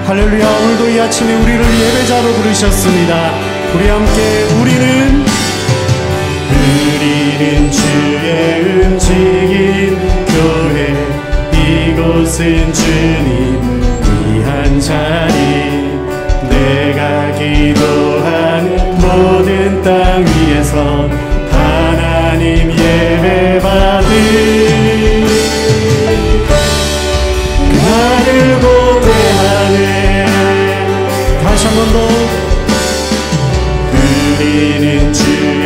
할렐루야. 오늘도 이 아침에 우리를 예배자로 부르셨습니다. 우리 함께 우리는 주의 움직인 교회, 이곳은 주님 위한 자리, 내가 기도하는 모든 땅 위에서 하나님 예배받을 그날을 고대하네. 다시 한 번 더. 우리는 주의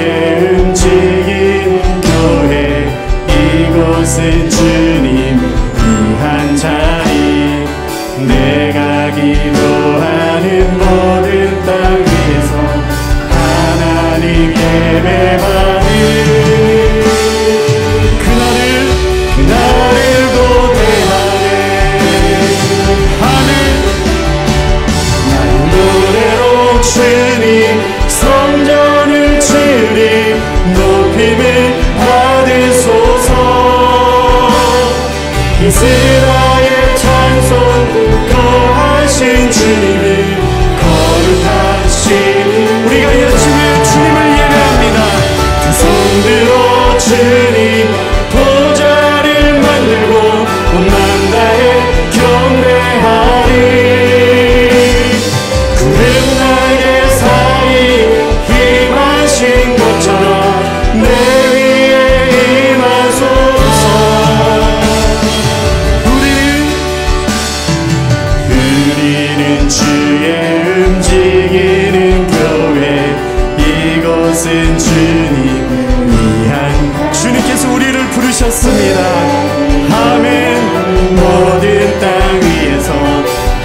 움직인 교회, 이곳은 주님 위한 자리, 내가 기도하는 모든 땅 위에서 하나님 예배받을 그날을 고대하네. 난 노래로 주님 성전을 주님 높임을 받으소서. 이스라엘 찬송 거하신 주님을 거룩하신, 우리가 이 아침에 주님을 예배합니다. 두 손 들어 주님 보좌를 만들고 온 맘 다해 경배하리. 구름 날개 사이 임하신 것처럼 내 위에 임하소서. 우리는 주의 움직이는 교회, 이곳은 주님 위한, 주님께서 우리를 부르셨습니다. 아멘. 모든 땅 위에서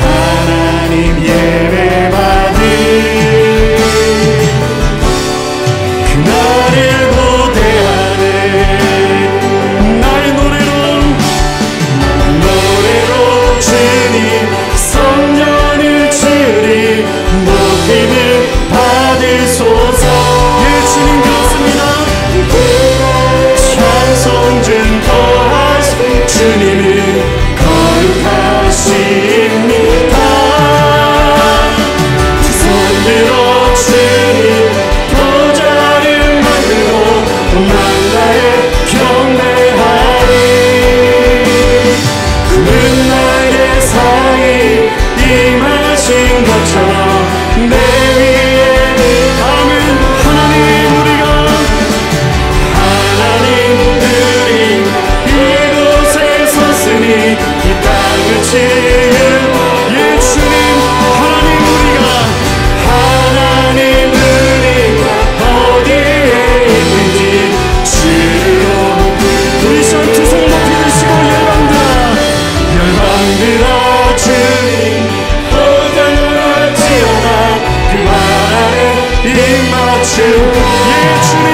하나님 예배받을 그날을 고대하네. 나의 노래로 주님 성전을 주님 높임을 받으소서. 예, 주님 그렇습니다. 찬송 증거하신 주님을 거룩하십니다. 두 손 들어 주님 보좌를 만들고 만 다해 경배하리. 구름 날개 사이 임하신 것처럼 내 위에, 아멘. 하나님들이 이곳에 섰으니 이 땅을 지은, 예, 주님 하나님, 하나님들이 어디에 있는지 주로 우리 두 손 높이 드시고 열방들아 주님 보장하지어다. 그 말 안에 입맞춤, 예, 주님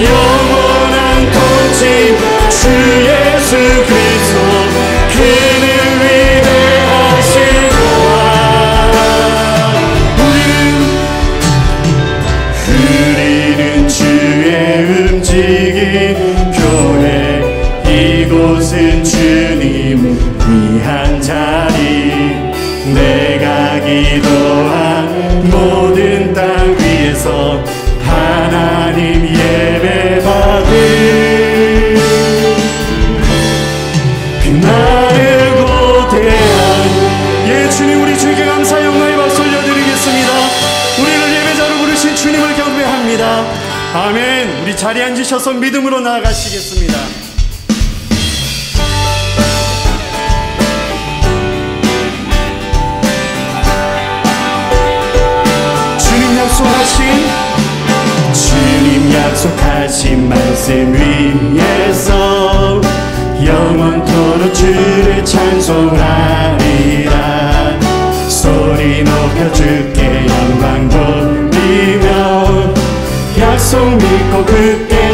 영원한 통치 주 예수 그리스도, 그는 위대하시도다. 우리는 주의 움직인 교회, 이곳은 주님 위한 자리, 내가 기도한 모든 땅 위에서 하나님 예배받을 그날을 고대한, 예, 주님 우리 주님께 감사 영광의 박수 올려드리겠습니다. 우리를 예배자로 부르신 주님을 경배합니다. 아멘. 우리 자리에 앉으셔서 믿음으로 나아가시겠습니다. 주님 약속하신 말씀 위에서 영원토록 주를 찬송하리라. 소리 높여 주께 영광 돌리며 약속 믿고 굳게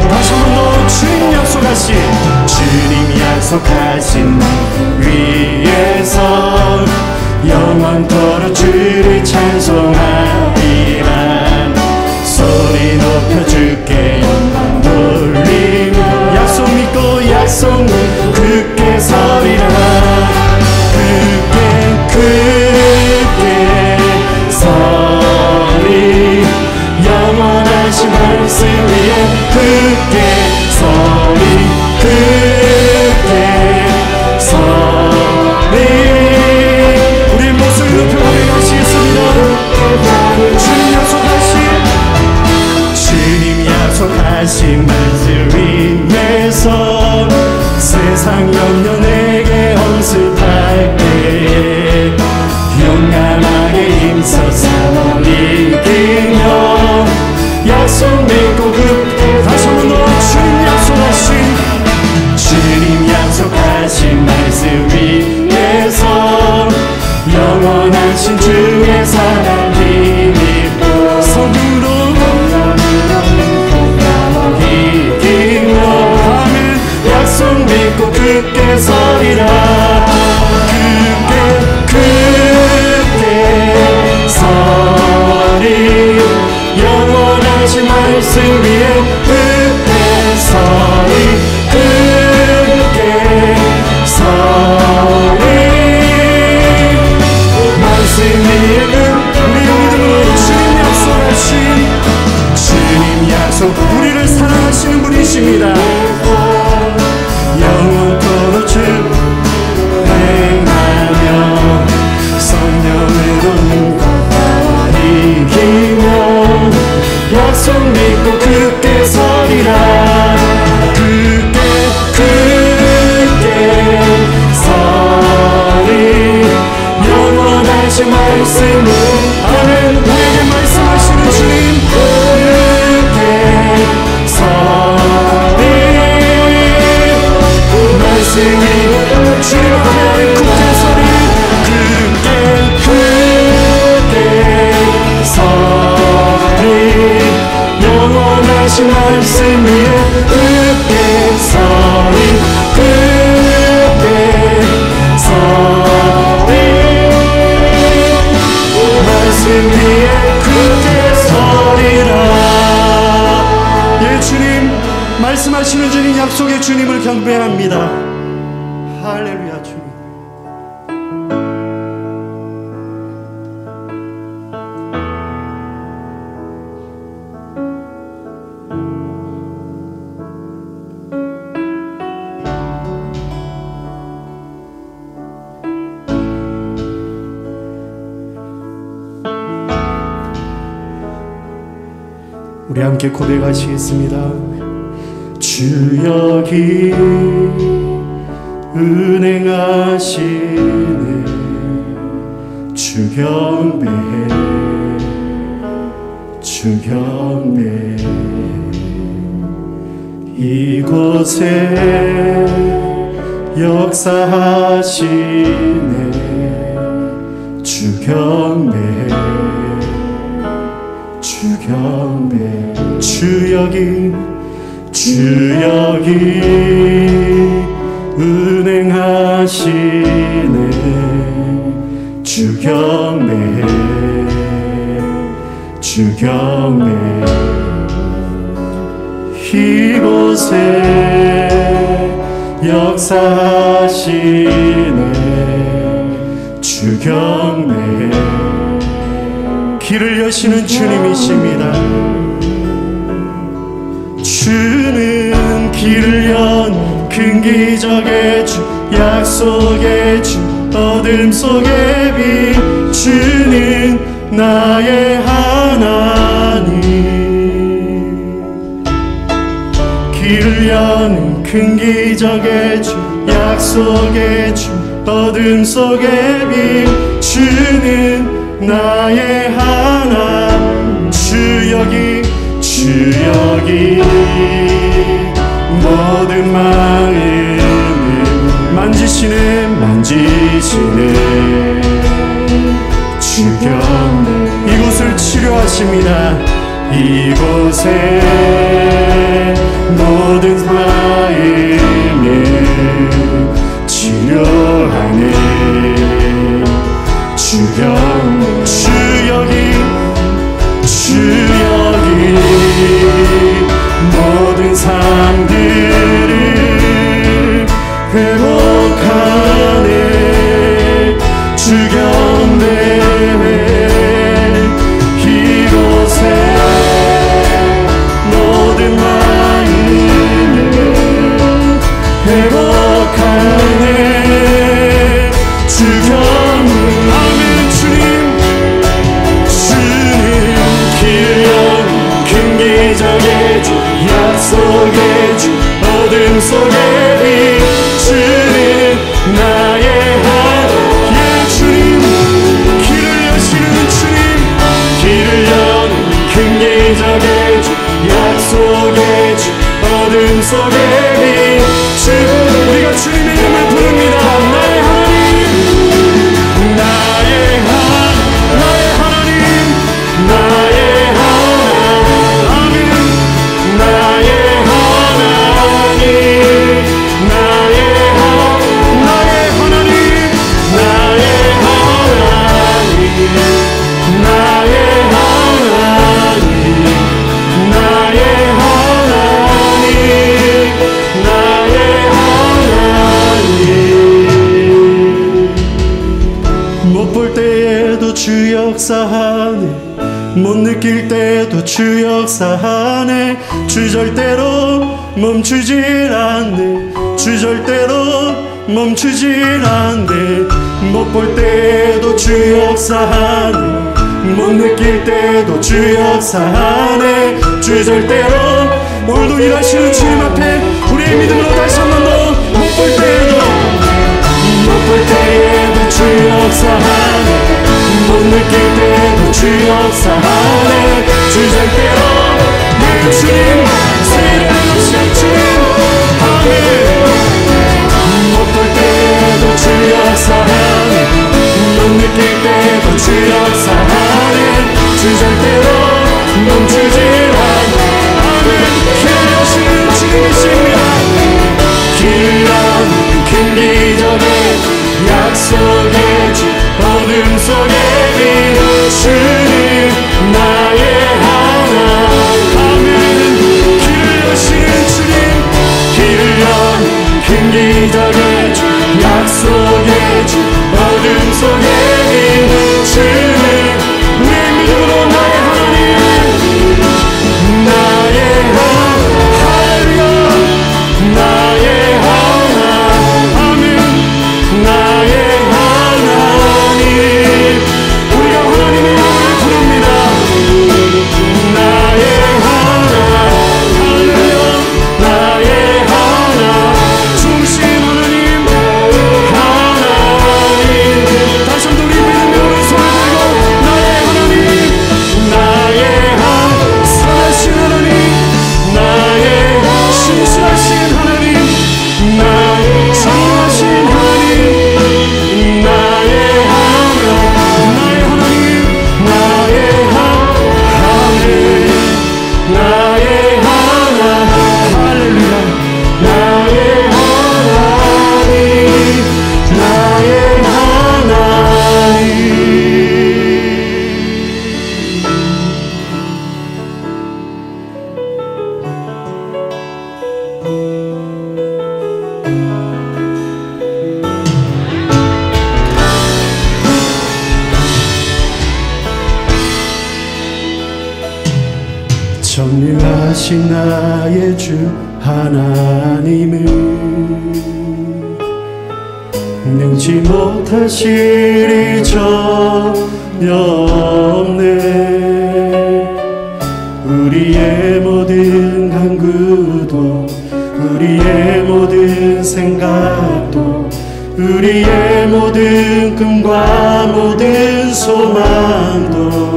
다시 한 번 더. 주님 약속하신 위에서 영원토록 주를 찬송하리라. 소리 높여 주께 영광 돌리며 약속 믿고 굳게 서리라. 굳게 약속하신 말씀 위에서 세상 염려 내게 엄습할게 용감하게 힘써서 이기며 약속 믿고 굳게 다시 한 번 더 주님 약속하신 말씀 위에서 영원하신 주의 사랑 힘입고 성으로 이기며 아멘 약속 믿고 굳게 서리라 굳게 서리 영원하신 말씀 위에 굳게 서리 굳게 서리 말씀 위에 우리 믿음으로 주님 약속 우리를 사랑하시는 분이십니다. 영원토록 주 행하며 성령으로 이기며 약속 믿고 굳게 서리라 굳게 서리 영원하신 말씀을 아멘 우리에게 말씀하시는 주님 굳게 서리 말씀이 주님 앞에 굳게 서리 굳게 서리 영원하신 말씀 위에 굳게 서리 굳게 서리 말씀 위에 굳게 서리라 예 주님 말씀하시는 주님 약속의 주님을 경배합니다. 할렐루야 주님 우리 함께 고백하시겠습니다. 주 여기 은행하시네 주 경배해 주 경배해 이곳에 역사하시네 주 경배해 주 경배 주 여기 은행하시네 주 경배 주 경배 이곳에 역사하시네 주 경배 길을 여시는 주님이십니다. 주는 길을 연 큰 기적의 주 약속의 주 어둠 속의 빛 주는 나의 하나님 길을 여는 큰 기적의 주 약속의 주 어둠 속의 빛 주는 나의 하나님 주 여기 모든 마음을 만지시네 주경 이곳을 치료하십니다. 이곳에 모든 마음을 치료하네 주경 주 여기 모든 삶들을 회복하네 주경배회 이곳에 모든 마음을 회복하네 주경배 아멘 주님 길 연 큰 기적의 주 약속 속에 비추는 나의 예 주님, 길을 여시는 주님, 길을 여는 큰 기적의 주, 약속의 주, 어둠 속에 비추고 우리가 주님의 이름을 부릅니다. 나의 하나님, 나의 하나님, 나의 하나님, 나의 하나님, 나의 하나님, 나의 하나님, 나의 하나님, 나의 하나님. 못 볼 때에도 주 역사하네, 못 느낄 때도 주 역사하네, 주 절대로 멈추질 않네, 주 절대로 멈추질 않네. 못 볼 때도 주 역사하네, 못 느낄 때도 주 역사하네, 주 절대로 오늘도 일하시는 주님 앞에 우리의 믿음으로 다시 한 번 더 못 볼 때도 주 역사하네, 못 느낄 때도 주 역사하네, 주 절대로 내 주님 세례하신 주님 아멘. 못 볼 때도 주 역사하네, 못 느낄 때도 주 역사하네, 주 절대로 멈추질 않네 아멘. 길을 여시는 주님이십니다. 길을 큰 기적의 약속의 주, 어둠 속에 비추는 나의 하나님 아멘. 길을 여시는 주님, 길을 여는 큰 기적의 주, 약속의 주, 어둠 속에 비추는 내 믿음으로 나의 하나님, 나의 할렐루야, 나의 나의 하나님, 우리가 하나님의 이름을 부릅니다. 나의 하나님, 할렐루야, 나의 하나님, 중심 하나님, 하나님. 다시 한번 우리 믿음의 오른손을 들고 나의 하나님, 나의 살아신 하나님, 나의 신실하신 하나님, 나의 장하신 하나님, 나의 하나님, 나의 하나님, 나의 하나님, 나의 하나님, 할렐루야, 나의 하나님, 나의 하나님. 전능하신 나의 주 하나님은 능치 못하실 일 전혀 없네. 우리의 모든 간구도, 우리의 모든 생각도, 우리의 모든 꿈과 모든 소망도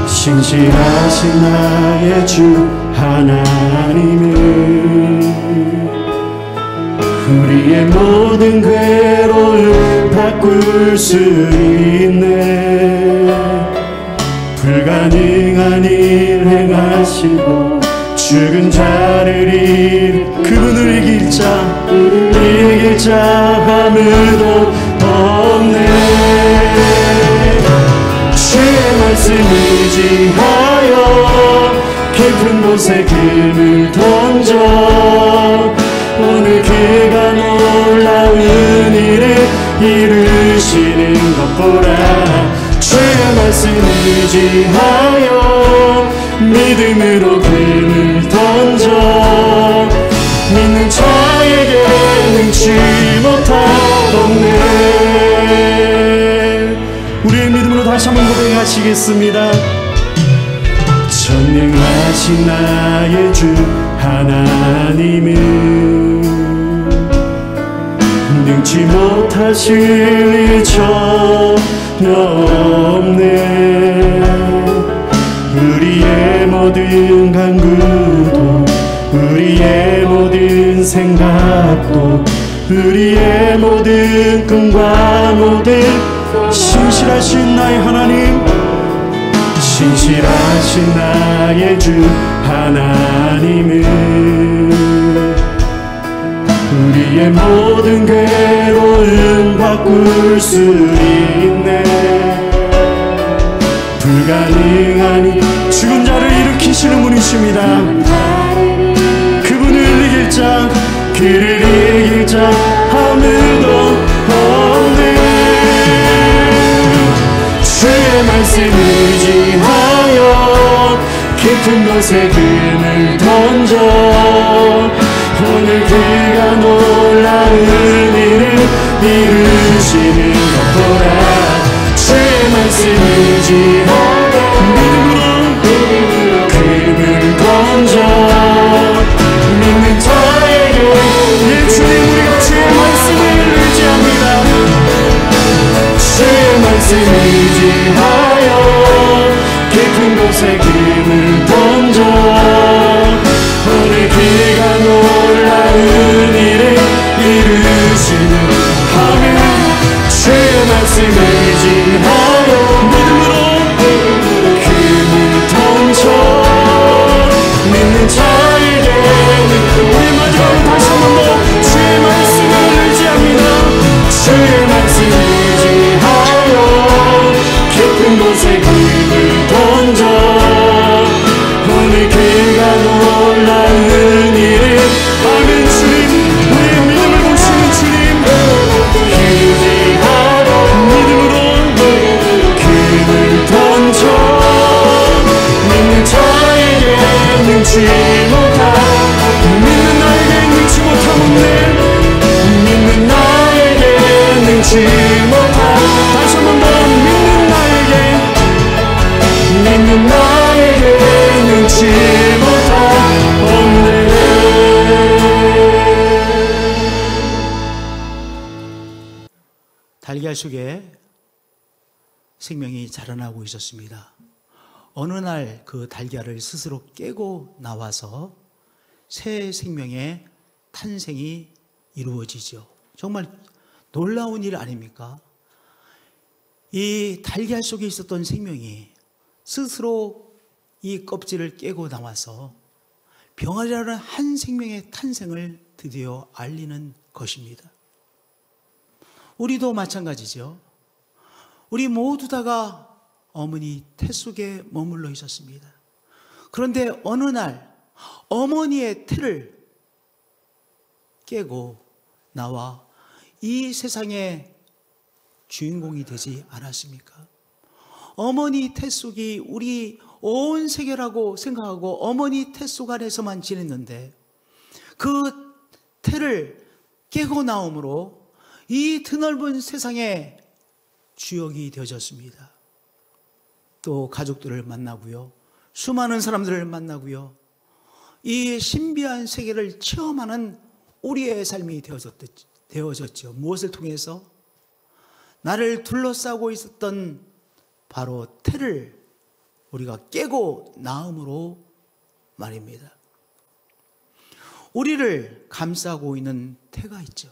신실하신 나의 주 하나님은 우리의 모든 괴로움 바꿀 수 있네. 불가능한 일 행하시고 죽은 자를 그분을 이길 자 아무도 없네. 주의 말씀 의지하여 깊은 곳에 금을 던져 오늘 그가 놀라운 일을 이루시는 것 보라. 주의 말씀 의지하여 믿음으로 금을 던져 믿는 자에게 능치 못하겠네. 우리의 믿음으로 다시 한번 고백하시겠습니다. 전능하신 나의 주 하나님은 하나님은 능치 못하실 일 전혀 없네. 우리의 모든 간구도 우리의 모든 생각도 우리의 모든 꿈과 모든 신실하신 나의 하나님, 신실하신 나의 주 하나님은 우리의 모든 괴로움 바꿀 수 있네. 불가능하니 죽은 자를 일으키시는 분이십니다. 그분을 이길 자, 그를 이길 자 아무도 없네. 주의 말씀 의지하여 깊은 곳에 금을 던져 오늘 그가 놀라운 일을 이루시는 것 보라. 주의 말씀 의지하여 믿음으로 금을 던져 믿는 자에게, 예 주님, 우리가 주의 말씀을 의지합니다. 주의 말씀 의지하여 깊은 곳에 금을 던져 오늘 그가 놀라운 일을 이루시는 아멘. 주의 말씀 의지하여 믿음으로 금을 던져 믿는 자에게는, 우리 마지막으로 다시 한 번 더 주의 말씀을 의지합니다. 주의 말씀 의지하여 깊은 곳에 금을 던져 오늘 그가 놀라운 일을 아멘. 주님, 우리의 믿음을 보시는 주님, 의지하여 믿음으로 금을 던져 믿는 자에게 능치 못한, 믿는 나에게 능치 못한 없네. 믿는 나에게 능치 못한, 다시 한 번 더 믿는 나에게 능치 못한 없네. 달걀 속에 생명이 자라나고 있었습니다. 어느 날 그 달걀을 스스로 깨고 나와서 새 생명의 탄생이 이루어지죠. 정말 놀라운 일 아닙니까? 이 달걀 속에 있었던 생명이 스스로 이 껍질을 깨고 나와서 병아리라는 한 생명의 탄생을 드디어 알리는 것입니다. 우리도 마찬가지죠. 우리 모두 다가 어머니 태 속에 머물러 있었습니다. 그런데 어느 날 어머니의 태를 깨고 나와 이 세상의 주인공이 되지 않았습니까? 어머니 태 속이 우리 온 세계라고 생각하고 어머니 태 속 안에서만 지냈는데 그 태를 깨고 나옴으로 이 드넓은 세상의 주역이 되어졌습니다. 또 가족들을 만나고요, 수많은 사람들을 만나고요, 이 신비한 세계를 체험하는 우리의 삶이 되어졌죠. 무엇을 통해서? 나를 둘러싸고 있었던 바로 태를 우리가 깨고 나음으로 말입니다. 우리를 감싸고 있는 태가 있죠.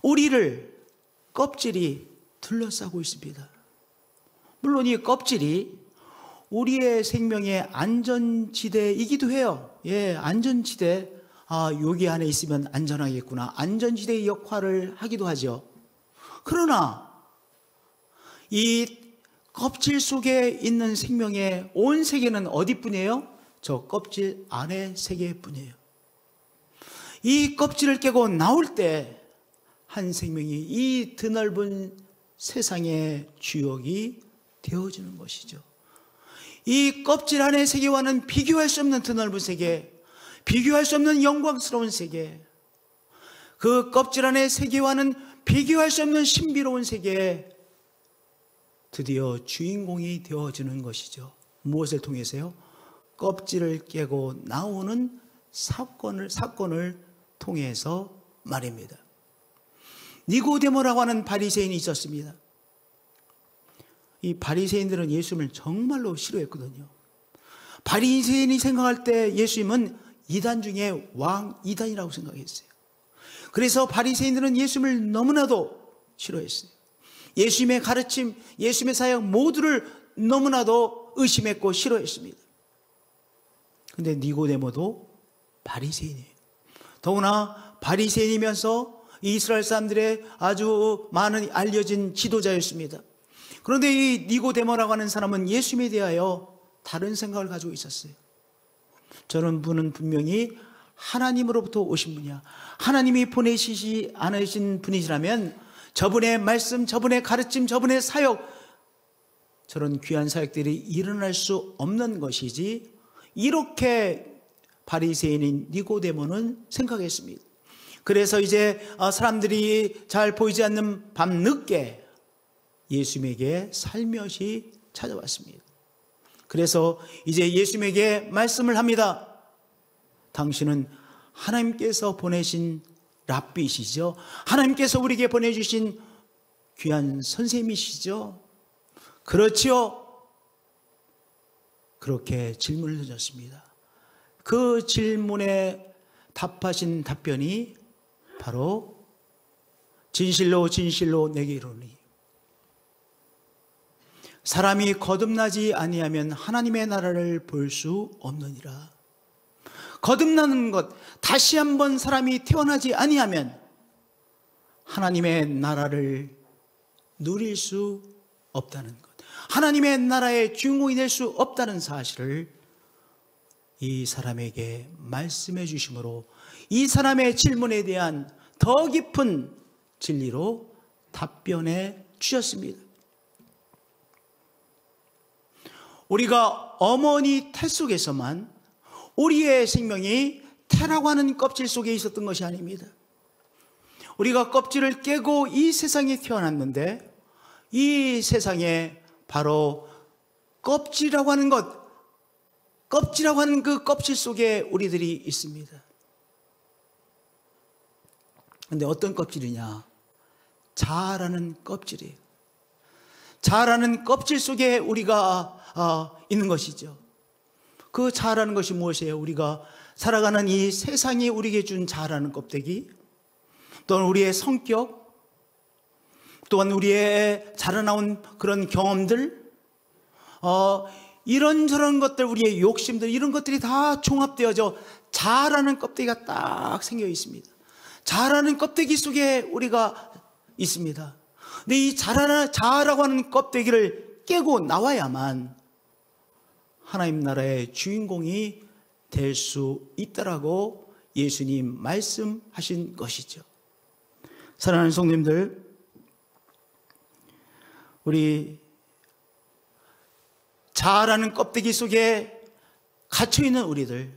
우리를 껍질이 둘러싸고 있습니다. 물론 이 껍질이 우리의 생명의 안전지대이기도 해요. 예, 안전지대. 여기 안에 있으면 안전하겠구나. 안전지대의 역할을 하기도 하죠. 그러나 이 껍질 속에 있는 생명의 온 세계는 어디뿐이에요? 저 껍질 안의 세계뿐이에요. 이 껍질을 깨고 나올 때 한 생명이 이 드넓은 세상의 주역이 되어주는 것이죠. 이 껍질 안의 세계와는 비교할 수 없는 드넓은 세계, 비교할 수 없는 영광스러운 세계, 그 껍질 안의 세계와는 비교할 수 없는 신비로운 세계에 드디어 주인공이 되어주는 것이죠. 무엇을 통해서요? 껍질을 깨고 나오는 사건을 통해서 말입니다. 니고데모라고 하는 바리새인이 있었습니다. 이 바리새인들은 예수님을 정말로 싫어했거든요. 바리새인이 생각할 때 예수님은 이단 중에 왕 이단이라고 생각했어요. 그래서 바리새인들은 예수님을 너무나도 싫어했어요. 예수님의 가르침, 예수님의 사역 모두를 너무나도 의심했고 싫어했습니다. 근데 니고데모도 바리새인이에요. 더구나 바리새인이면서 이스라엘 사람들의 아주 많은 알려진 지도자였습니다. 그런데 이 니고데모라고 하는 사람은 예수님에 대하여 다른 생각을 가지고 있었어요. 저는 분은 분명히 하나님으로부터 오신 분이야. 하나님이 보내시지 않으신 분이시라면 저분의 말씀, 저분의 가르침, 저분의 사역, 저런 귀한 사역들이 일어날 수 없는 것이지, 이렇게 바리새인인 니고데모는 생각했습니다. 그래서 이제 사람들이 잘 보이지 않는 밤늦게 예수님에게 살며시 찾아왔습니다. 그래서 이제 예수님에게 말씀을 합니다. 당신은 하나님께서 보내신 랍비시죠. 하나님께서 우리에게 보내주신 귀한 선생님이시죠. 그렇지요. 그렇게 질문을 던졌습니다. 그 질문에 답하신 답변이 바로 진실로 진실로 내게 이르노니 사람이 거듭나지 아니하면 하나님의 나라를 볼 수 없느니라. 거듭나는 것, 다시 한번 사람이 태어나지 아니하면 하나님의 나라를 누릴 수 없다는 것, 하나님의 나라의 주인공이 될 수 없다는 사실을 이 사람에게 말씀해 주심으로 이 사람의 질문에 대한 더 깊은 진리로 답변해 주셨습니다. 우리가 어머니 태 속에서만 우리의 생명이 태라고 하는 껍질 속에 있었던 것이 아닙니다. 우리가 껍질을 깨고 이 세상에 태어났는데 이 세상에 바로 껍질이라고 하는 것, 껍질이라고 하는 그 껍질 속에 우리들이 있습니다. 그런데 어떤 껍질이냐? 자아라는 껍질이에요. 자아라는 껍질 속에 우리가 있는 것이죠. 그 자아라는 것이 무엇이에요? 우리가 살아가는 이 세상이 우리에게 준 자아라는 껍데기, 또는 우리의 성격, 또한 우리의 자라나온 그런 경험들, 이런저런 것들, 우리의 욕심들, 이런 것들이 다 종합되어져 자아라는 껍데기가 딱 생겨 있습니다. 자아라는 껍데기 속에 우리가 있습니다. 근데 이 자아라고 하는 껍데기를 깨고 나와야만 하나님 나라의 주인공이 될 수 있다라고 예수님 말씀하신 것이죠. 사랑하는 성도님들, 우리 자아라는 껍데기 속에 갇혀있는 우리들,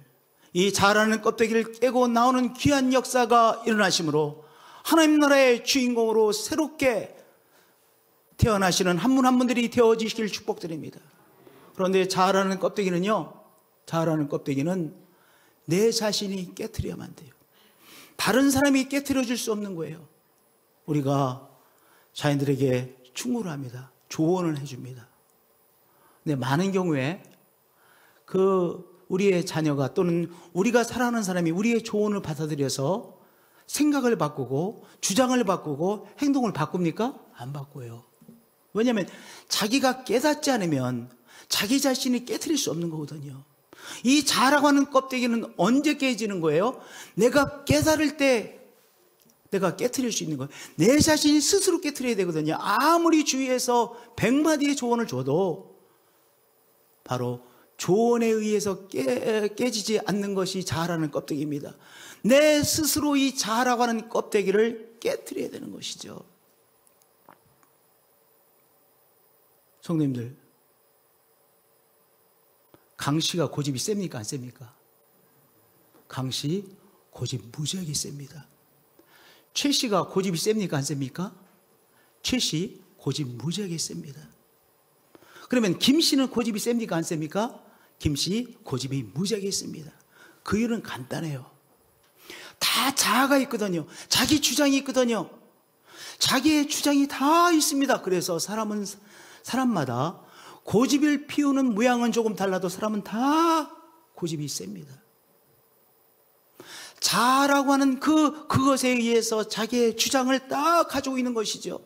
이 자아라는 껍데기를 깨고 나오는 귀한 역사가 일어나심으로 하나님 나라의 주인공으로 새롭게 태어나시는 한 분 한 분들이 되어지시길 축복드립니다. 그런데 자아라는 껍데기는요, 자아라는 껍데기는 내 자신이 깨트려야만 돼요. 다른 사람이 깨트려 줄 수 없는 거예요. 우리가 자녀들에게 충고를 합니다. 조언을 해줍니다. 근데 많은 경우에 우리의 자녀가 또는 우리가 사랑하는 사람이 우리의 조언을 받아들여서 생각을 바꾸고 주장을 바꾸고 행동을 바꿉니까? 안 바꿔요. 왜냐하면 자기가 깨닫지 않으면 자기 자신이 깨트릴 수 없는 거거든요. 이 자아라고 하는 껍데기는 언제 깨지는 거예요? 내가 깨달을 때 내가 깨트릴 수 있는 거예요. 내 자신이 스스로 깨트려야 되거든요. 아무리 주위에서 100마디의 조언을 줘도 바로 조언에 의해서 깨지지 않는 것이 자아라는 껍데기입니다. 내 스스로 이 자아라고 하는 껍데기를 깨트려야 되는 것이죠. 성도님들, 강씨가 고집이 셉니까? 안 셉니까? 강씨 고집 무지하게 셉니다. 최씨가 고집이 셉니까? 안 셉니까? 최씨 고집 무지하게 셉니다. 그러면 김씨는 고집이 셉니까? 안 셉니까? 김씨 고집이 무지하게 셉니다. 그 일은 간단해요. 다 자아가 있거든요. 자기 주장이 있거든요. 자기의 주장이 다 있습니다. 그래서 사람은 사람마다 고집을 피우는 모양은 조금 달라도 사람은 다 고집이 셉니다. 자아라고 하는 그것에 의해서 자기의 주장을 딱 가지고 있는 것이죠.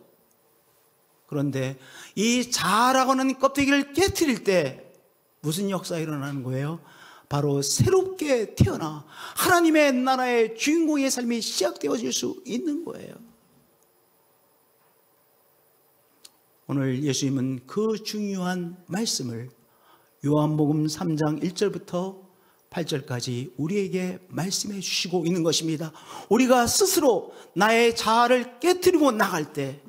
그런데 이 자아라고 하는 껍데기를 깨트릴 때 무슨 역사가 일어나는 거예요? 바로 새롭게 태어나 하나님의 나라의 주인공의 삶이 시작되어질 수 있는 거예요. 오늘 예수님은 그 중요한 말씀을 요한복음 3장 1절부터 8절까지 우리에게 말씀해 주시고 있는 것입니다. 우리가 스스로 나의 자아를 깨트리고 나갈 때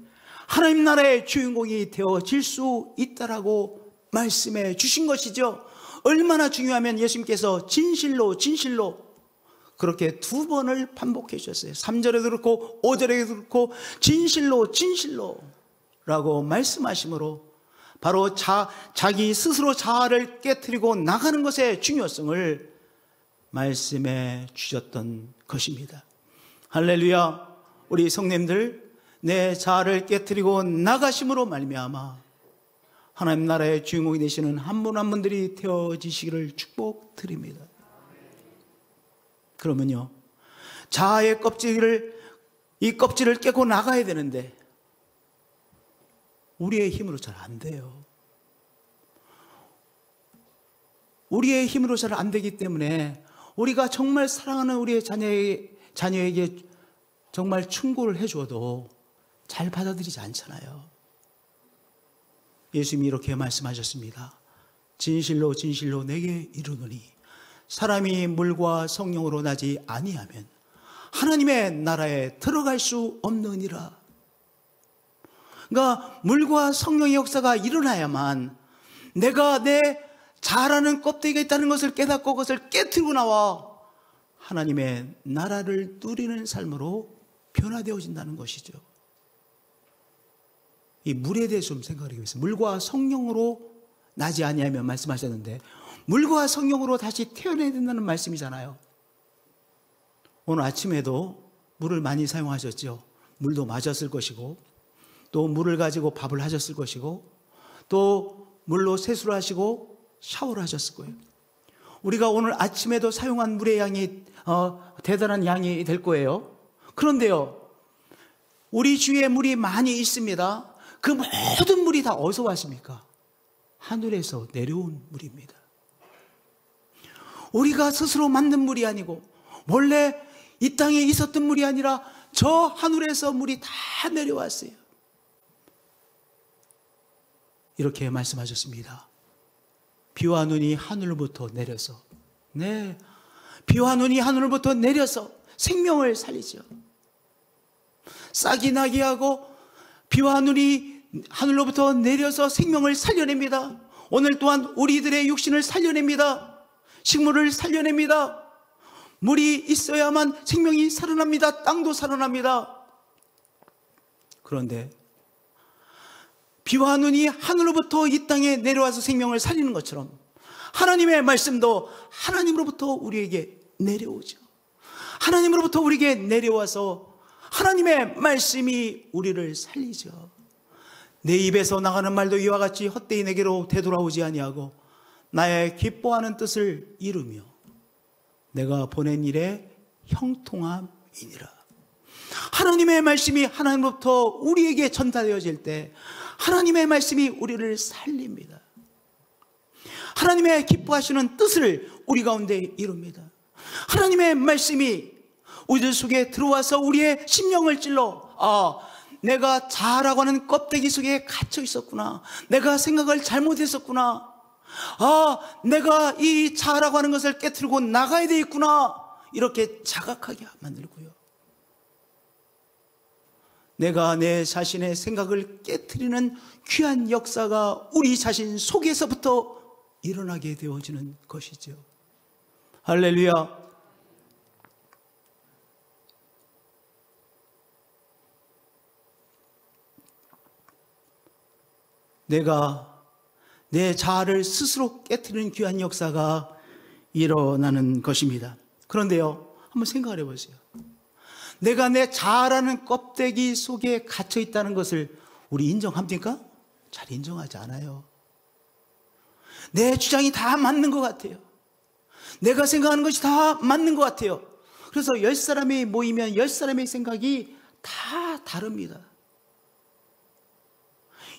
하나님 나라의 주인공이 되어질 수 있다라고 말씀해 주신 것이죠. 얼마나 중요하면 예수님께서 진실로 그렇게 2번을 반복해 주셨어요. 3절에도 그렇고 5절에도 그렇고 진실로 라고 말씀하심으로 바로 자기 스스로 자아를 깨트리고 나가는 것의 중요성을 말씀해 주셨던 것입니다. 할렐루야. 우리 성도님들, 내 자아를 깨트리고 나가심으로 말미암아 하나님 나라의 주인공이 되시는 한 분 한 분들이 되어지시기를 축복드립니다. 그러면요, 자아의 이 껍질을 깨고 나가야 되는데 우리의 힘으로 잘 안 돼요. 우리의 힘으로 잘 안 되기 때문에 우리가 정말 사랑하는 우리의 자녀에게 정말 충고를 해줘도 잘 받아들이지 않잖아요. 예수님이 이렇게 말씀하셨습니다. 진실로 내게 이르노니 사람이 물과 성령으로 나지 아니하면 하나님의 나라에 들어갈 수 없느니라. 그러니까 물과 성령의 역사가 일어나야만 내가 내 자아라는 껍데기가 있다는 것을 깨닫고 그것을 깨트리고 나와 하나님의 나라를 누리는 삶으로 변화되어진다는 것이죠. 이 물에 대해서 좀 생각을 해보겠습니다. 물과 성령으로 나지 아니하면 말씀하셨는데 물과 성령으로 다시 태어나야 된다는 말씀이잖아요. 오늘 아침에도 물을 많이 사용하셨죠. 물도 마셨을 것이고 또 물을 가지고 밥을 하셨을 것이고 또 물로 세수를 하시고 샤워를 하셨을 거예요. 우리가 오늘 아침에도 사용한 물의 양이 대단한 양이 될 거예요. 그런데요, 우리 주위에 물이 많이 있습니다. 그 모든 물이 다 어디서 왔습니까? 하늘에서 내려온 물입니다. 우리가 스스로 만든 물이 아니고 원래 이 땅에 있었던 물이 아니라 저 하늘에서 물이 다 내려왔어요. 이렇게 말씀하셨습니다. 비와 눈이 하늘로부터 내려서, 비와 눈이 하늘로부터 내려서 생명을 살리죠. 싹이 나게 하고 비와 눈이 하늘로부터 내려서 생명을 살려냅니다. 오늘 또한 우리들의 육신을 살려냅니다. 식물을 살려냅니다. 물이 있어야만 생명이 살아납니다. 땅도 살아납니다. 그런데 비와 눈이 하늘로부터 이 땅에 내려와서 생명을 살리는 것처럼 하나님의 말씀도 하나님으로부터 우리에게 내려오죠. 하나님으로부터 우리에게 내려와서 하나님의 말씀이 우리를 살리죠. 내 입에서 나가는 말도 이와 같이 헛되이 내게로 되돌아오지 아니하고 나의 기뻐하는 뜻을 이루며 내가 보낸 일에 형통함이니라. 하나님의 말씀이 하나님으로부터 우리에게 전달되어질 때 하나님의 말씀이 우리를 살립니다. 하나님의 기뻐하시는 뜻을 우리 가운데 이룹니다. 하나님의 말씀이 우리들 속에 들어와서 우리의 심령을 찔러 내가 자아라고 하는 껍데기 속에 갇혀 있었구나. 내가 생각을 잘못했었구나. 내가 이 자아라고 하는 것을 깨트리고 나가야 되겠구나. 이렇게 자각하게 만들고요. 내가 내 자신의 생각을 깨트리는 귀한 역사가 우리 자신 속에서부터 일어나게 되어지는 것이죠. 할렐루야. 내가 내 자아를 스스로 깨트리는 귀한 역사가 일어나는 것입니다. 그런데요, 한번 생각을 해보세요. 내가 내 자아라는 껍데기 속에 갇혀 있다는 것을 우리 인정합니까? 잘 인정하지 않아요. 내 주장이 다 맞는 것 같아요. 내가 생각하는 것이 다 맞는 것 같아요. 그래서 10사람이 모이면 10사람의 생각이 다 다릅니다.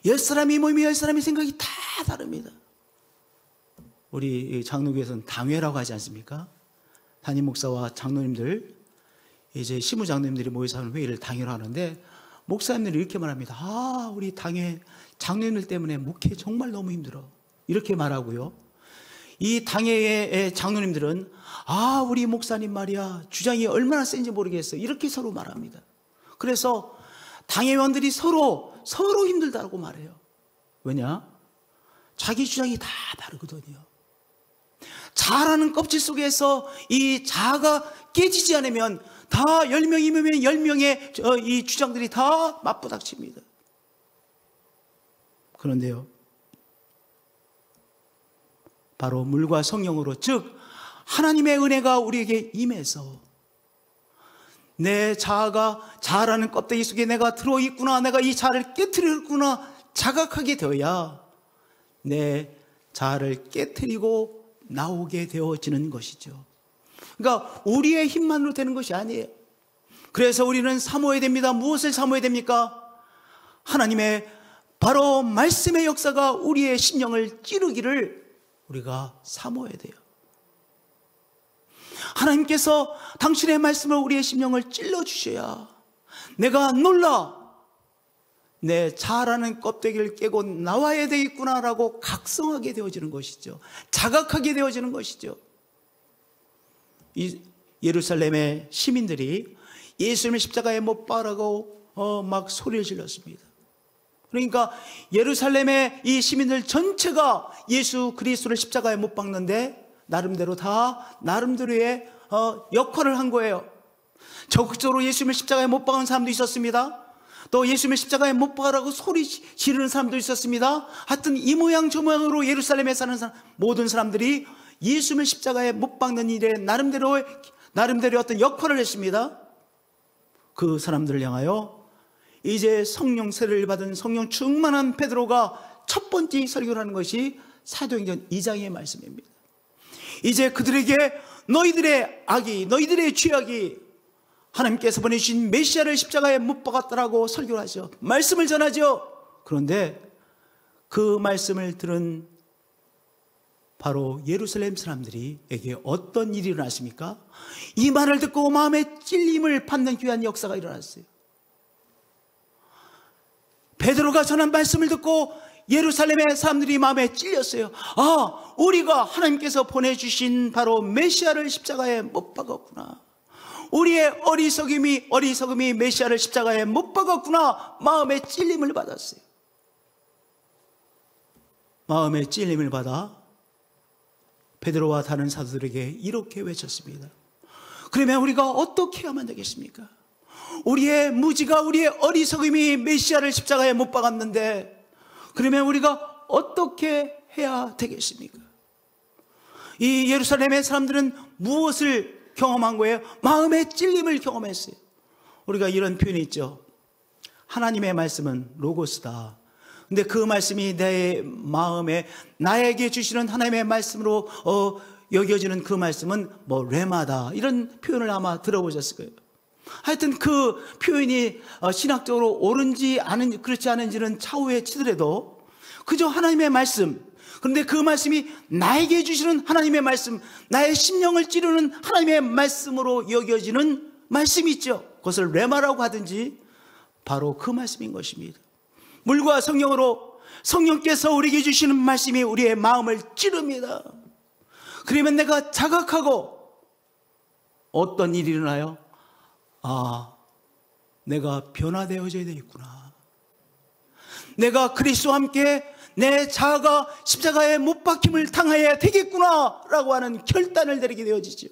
10사람이 모이면 10사람의 생각이 다 다릅니다. 우리 장로교에서는 당회라고 하지 않습니까? 담임 목사와 장로님들, 이제 시무 장로님들이 모여서 하는 회의를 당회로 하는데, 목사님들이 이렇게 말합니다. 우리 당회 장로님들 때문에 목회 정말 너무 힘들어. 이렇게 말하고요. 이 당회의 장로님들은 우리 목사님 말이야, 주장이 얼마나 센지 모르겠어. 이렇게 서로 말합니다. 그래서 당회원들이 서로 힘들다고 말해요. 왜냐? 자기 주장이 다 다르거든요. 자아라는 껍질 속에서 이 자아가 깨지지 않으면 다 10명이면 10명의 이 주장들이 다 맞부닥칩니다. 그런데요, 바로 물과 성령으로, 즉 하나님의 은혜가 우리에게 임해서 내 자아라는 껍데기 속에 내가 들어있구나, 내가 이 자아를 깨트렸구나 자각하게 되어야 내 자아를 깨트리고 나오게 되어지는 것이죠. 그러니까 우리의 힘만으로 되는 것이 아니에요. 그래서 우리는 사모해야 됩니다. 무엇을 사모해야 됩니까? 하나님의 바로 말씀의 역사가 우리의 심령을 찌르기를 우리가 사모해야 돼요. 하나님께서 당신의 말씀을 우리의 심령을 찔러주셔야 내가 놀라, 내 자아라는 껍데기를 깨고 나와야 되겠구나라고 각성하게 되어지는 것이죠. 자각하게 되어지는 것이죠. 이 예루살렘의 시민들이 예수님을 십자가에 못 박으라고 막 소리를 질렀습니다. 그러니까 예루살렘의 이 시민들 전체가 예수 그리스도를 십자가에 못 박는데 나름대로의 역할을 한 거예요. 적극적으로 예수님을 십자가에 못 박은 사람도 있었습니다. 또 예수님을 십자가에 못 박으라고 소리 지르는 사람도 있었습니다. 하여튼 이 모양 저 모양으로 예루살렘에 사는 모든 사람들이 예수님을 십자가에 못 박는 일에 나름대로의 어떤 역할을 했습니다. 그 사람들을 향하여 이제 성령 세례를 받은 성령 충만한 베드로가 첫 번째 설교를 하는 것이 사도행전 2장의 말씀입니다. 이제 그들에게 너희들의 악이, 너희들의 죄악이 하나님께서 보내주신 메시아를 십자가에 못 박았다라고 설교를 하죠. 말씀을 전하죠. 그런데 그 말씀을 들은 바로 예루살렘 사람들에게 어떤 일이 일어났습니까? 이 말을 듣고 마음에 찔림을 받는 귀한 역사가 일어났어요. 베드로가 전한 말씀을 듣고 예루살렘의 사람들이 마음에 찔렸어요. 우리가 하나님께서 보내주신 바로 메시아를 십자가에 못 박았구나. 우리의 어리석음이 메시아를 십자가에 못 박았구나. 마음에 찔림을 받았어요. 마음에 찔림을 받아 베드로와 다른 사도들에게 이렇게 외쳤습니다. 그러면 우리가 어떻게 해야만 되겠습니까? 우리의 무지가, 우리의 어리석음이 메시아를 십자가에 못 박았는데 그러면 우리가 어떻게 해야 되겠습니까? 이 예루살렘의 사람들은 무엇을 경험한 거예요? 마음의 찔림을 경험했어요. 우리가 이런 표현이 있죠. 하나님의 말씀은 로고스다. 근데 그 말씀이 내 마음에 나에게 주시는 하나님의 말씀으로 여겨지는 그 말씀은 레마다. 이런 표현을 아마 들어보셨을 거예요. 하여튼 그 표현이 신학적으로 옳은지 그렇지 않은지는 차후에 치더라도 그저 하나님의 말씀, 그런데 그 말씀이 나에게 주시는 하나님의 말씀, 나의 심령을 찌르는 하나님의 말씀으로 여겨지는 말씀이 있죠. 그것을 레마라고 하든지 바로 그 말씀인 것입니다. 물과 성령으로 성령께서 우리에게 주시는 말씀이 우리의 마음을 찌릅니다. 그러면 내가 자각하고 어떤 일이 일어나요? 내가 변화되어져야 되겠구나. 내가 그리스도와 함께 내 자아가 십자가에 못 박힘을 당해야 되겠구나 라고 하는 결단을 내리게 되어지죠.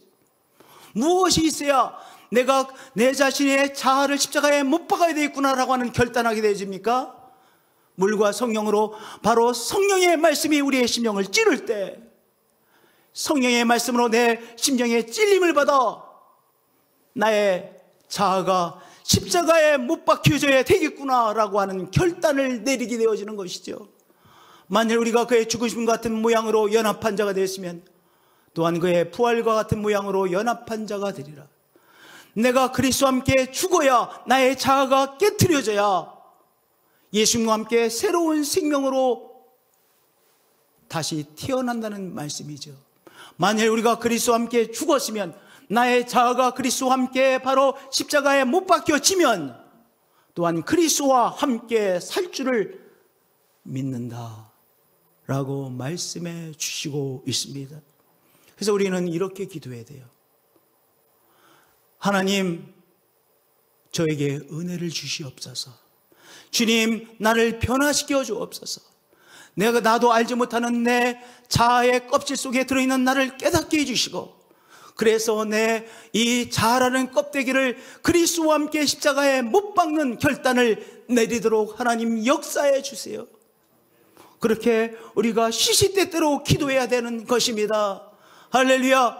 무엇이 있어야 내가 내 자신의 자아를 십자가에 못 박아야 되겠구나 라고 하는 결단하게 되어집니까? 물과 성령으로 바로 성령의 말씀이 우리의 심령을 찌를 때 성령의 말씀으로 내 심령에 찔림을 받아 나의 자아가 십자가에 못 박혀져야 되겠구나라고 하는 결단을 내리게 되어지는 것이죠. 만일 우리가 그의 죽으심 같은 모양으로 연합한 자가 되었으면 또한 그의 부활과 같은 모양으로 연합한 자가 되리라. 내가 그리스도와 함께 죽어야 나의 자아가 깨트려져야 예수님과 함께 새로운 생명으로 다시 태어난다는 말씀이죠. 만일 우리가 그리스도와 함께 죽었으면 나의 자아가 그리스도와 함께 바로 십자가에 못 박혀지면 또한 그리스도와 함께 살 줄을 믿는다 라고 말씀해 주시고 있습니다. 그래서 우리는 이렇게 기도해야 돼요. 하나님, 저에게 은혜를 주시옵소서. 주님, 나를 변화시켜 주옵소서. 나도 알지 못하는 내 자아의 껍질 속에 들어있는 나를 깨닫게 해주시고, 그래서 내 이 자아라는 껍데기를 그리스도와 함께 십자가에 못 박는 결단을 내리도록 하나님 역사해 주세요. 그렇게 우리가 시시때때로 기도해야 되는 것입니다. 할렐루야.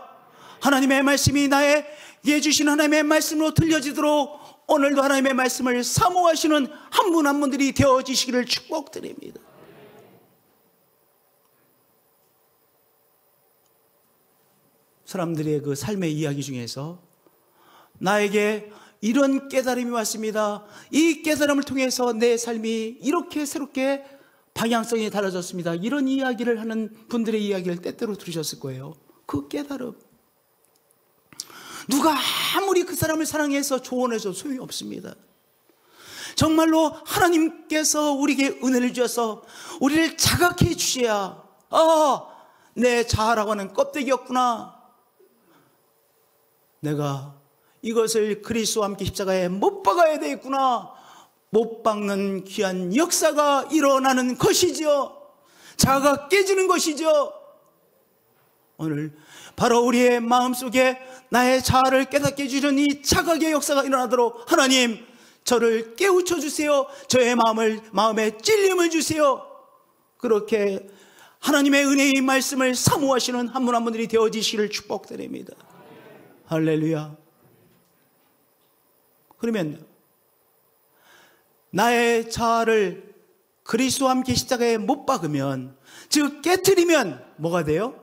하나님의 말씀이 나에게 주신 하나님의 말씀으로 들려지도록 오늘도 하나님의 말씀을 사모하시는 한 분 한 분들이 되어지시기를 축복드립니다. 사람들의 그 삶의 이야기 중에서 나에게 이런 깨달음이 왔습니다. 이 깨달음을 통해서 내 삶이 이렇게 새롭게 방향성이 달라졌습니다. 이런 이야기를 하는 분들의 이야기를 때때로 들으셨을 거예요. 그 깨달음. 누가 아무리 그 사람을 사랑해서 조언해서 소용이 없습니다. 정말로 하나님께서 우리에게 은혜를 주셔서 우리를 자각해 주셔야 내 자아라고 하는 껍데기였구나. 내가 이것을 그리스도와 함께 십자가에 못 박아야 되겠구나. 못 박는 귀한 역사가 일어나는 것이죠. 자아가 깨지는 것이죠. 오늘 바로 우리의 마음속에 나의 자아를 깨닫게 해주는 이 자각의 역사가 일어나도록 하나님, 저를 깨우쳐 주세요. 저의 마음에 찔림을 주세요. 그렇게 하나님의 은혜의 말씀을 사모하시는 한 분 한 분들이 되어지시기를 축복드립니다. 할렐루야. 그러면 나의 자아를 그리스도와 함께 십자가에 못 박으면, 즉 깨트리면 뭐가 돼요?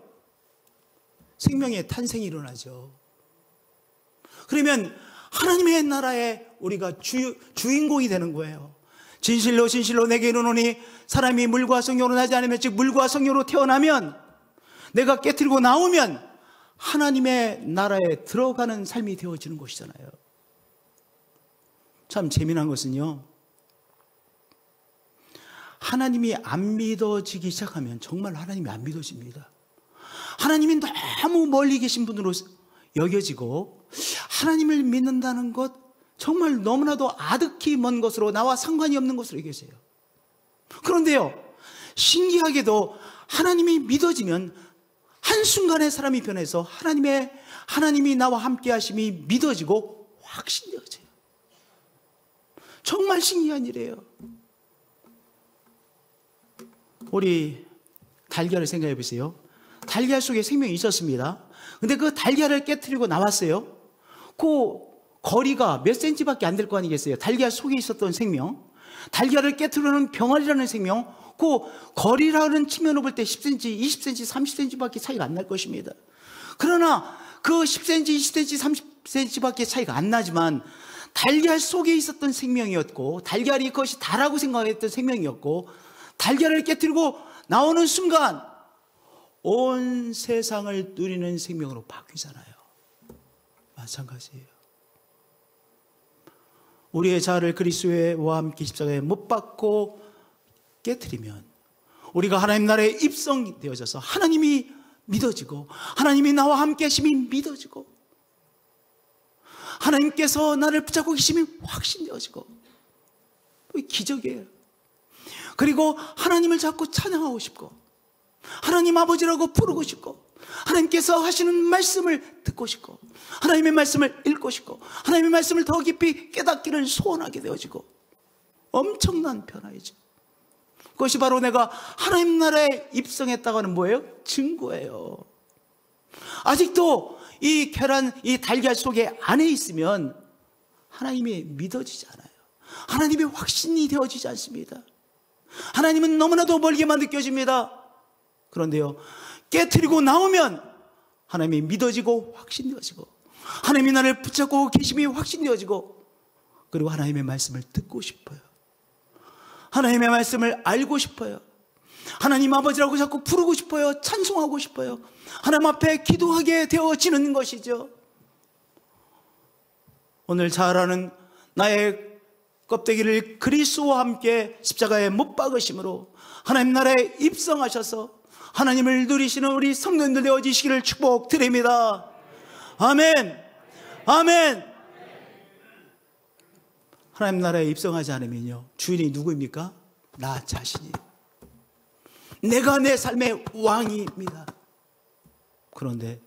생명의 탄생이 일어나죠. 그러면 하나님의 나라에 우리가 주인공이 되는 거예요. 진실로 진실로 내게 이르노니 사람이 물과 성령으로 나지 않으면, 즉 물과 성령으로 태어나면, 내가 깨트리고 나오면 하나님의 나라에 들어가는 삶이 되어지는 것이잖아요. 참 재미난 것은요, 하나님이 안 믿어지기 시작하면 정말 하나님이 안 믿어집니다. 하나님이 너무 멀리 계신 분으로 여겨지고, 하나님을 믿는다는 것 정말 너무나도 아득히 먼 것으로, 나와 상관이 없는 것으로 여겨져요. 그런데요, 신기하게도 하나님이 믿어지면 한순간에 사람이 변해서 하나님이 나와 함께 하심이 믿어지고 확신되어져요. 정말 신기한 일이에요. 우리 달걀을 생각해 보세요. 달걀 속에 생명이 있었습니다. 근데 그 달걀을 깨트리고 나왔어요. 그 거리가 몇 센치밖에 안 될 거 아니겠어요? 달걀 속에 있었던 생명, 달걀을 깨트리는 병아리라는 생명, 그 거리라는 측면으로 볼 때 10cm, 20cm, 30cm밖에 차이가 안 날 것입니다. 그러나 그 10cm, 20cm, 30cm밖에 차이가 안 나지만 달걀 속에 있었던 생명이었고, 달걀이 그것이 다라고 생각했던 생명이었고, 달걀을 깨트리고 나오는 순간 온 세상을 누리는 생명으로 바뀌잖아요. 마찬가지예요. 우리의 자아를 그리스도와 함께 십자가에 못 박고 깨트리면 우리가 하나님 나라에 입성되어져서 하나님이 믿어지고, 하나님이 나와 함께 하심이 믿어지고, 하나님께서 나를 붙잡고 계심이 확신되어지고, 기적이에요. 그리고 하나님을 자꾸 찬양하고 싶고, 하나님 아버지라고 부르고 싶고, 하나님께서 하시는 말씀을 듣고 싶고, 하나님의 말씀을 읽고 싶고, 하나님의 말씀을 더 깊이 깨닫기를 소원하게 되어지고, 엄청난 변화이죠. 그것이 바로 내가 하나님 나라에 입성했다고 하는 뭐예요? 증거예요. 아직도 이 계란, 이 달걀 속에 안에 있으면 하나님이 믿어지지 않아요. 하나님이 확신이 되어지지 않습니다. 하나님은 너무나도 멀게만 느껴집니다. 그런데요, 깨트리고 나오면 하나님이 믿어지고 확신되어지고, 하나님이 나를 붙잡고 계심이 확신되어지고, 그리고 하나님의 말씀을 듣고 싶어요. 하나님의 말씀을 알고 싶어요. 하나님 아버지라고 자꾸 부르고 싶어요. 찬송하고 싶어요. 하나님 앞에 기도하게 되어지는 것이죠. 오늘 잘 아는 나의 껍데기를 그리스도와 함께 십자가에 못 박으심으로 하나님 나라에 입성하셔서 하나님을 누리시는 우리 성도님들 되어지시기를 축복드립니다. 아멘. 아멘. 하나님 나라에 입성하지 않으면요, 주인이 누구입니까? 나 자신이에요. 내가 내 삶의 왕입니다. 그런데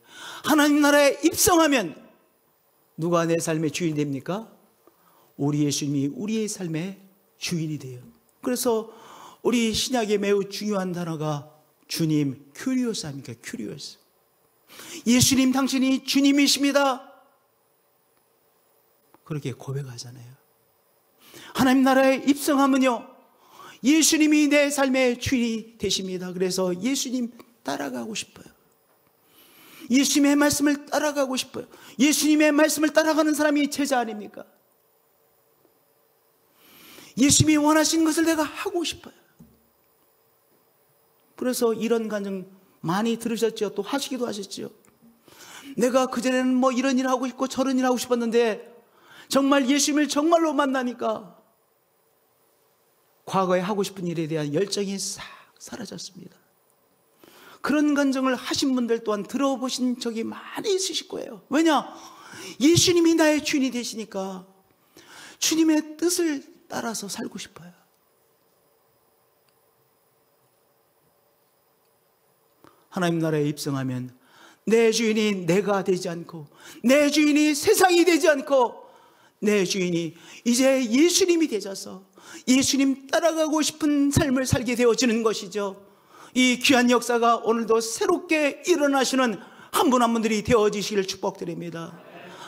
하나님 나라에 입성하면 누가 내 삶의 주인이 됩니까? 우리 예수님이 우리의 삶의 주인이 돼요. 그래서 우리 신약에 매우 중요한 단어가 주님, 큐리오스 아닙니까? 큐리오스. 예수님 당신이 주님이십니다. 그렇게 고백하잖아요. 하나님 나라에 입성하면요, 예수님이 내 삶의 주인이 되십니다. 그래서 예수님 따라가고 싶어요. 예수님의 말씀을 따라가고 싶어요. 예수님의 말씀을 따라가는 사람이 제자 아닙니까? 예수님이 원하신 것을 내가 하고 싶어요. 그래서 이런 간증 많이 들으셨죠? 또 하시기도 하셨죠? 내가 그전에는 뭐 이런 일 하고 싶고 저런 일 하고 싶었는데 정말 예수님을 정말로 만나니까 과거에 하고 싶은 일에 대한 열정이 싹 사라졌습니다. 그런 간증을 하신 분들 또한 들어보신 적이 많이 있으실 거예요. 왜냐? 예수님이 나의 주인이 되시니까 주님의 뜻을 따라서 살고 싶어요. 하나님 나라에 입성하면 내 주인이 내가 되지 않고, 내 주인이 세상이 되지 않고, 내 주인이 이제 예수님이 되셔서 예수님 따라가고 싶은 삶을 살게 되어지는 것이죠. 이 귀한 역사가 오늘도 새롭게 일어나시는 한 분 한 분들이 되어지시길 축복드립니다.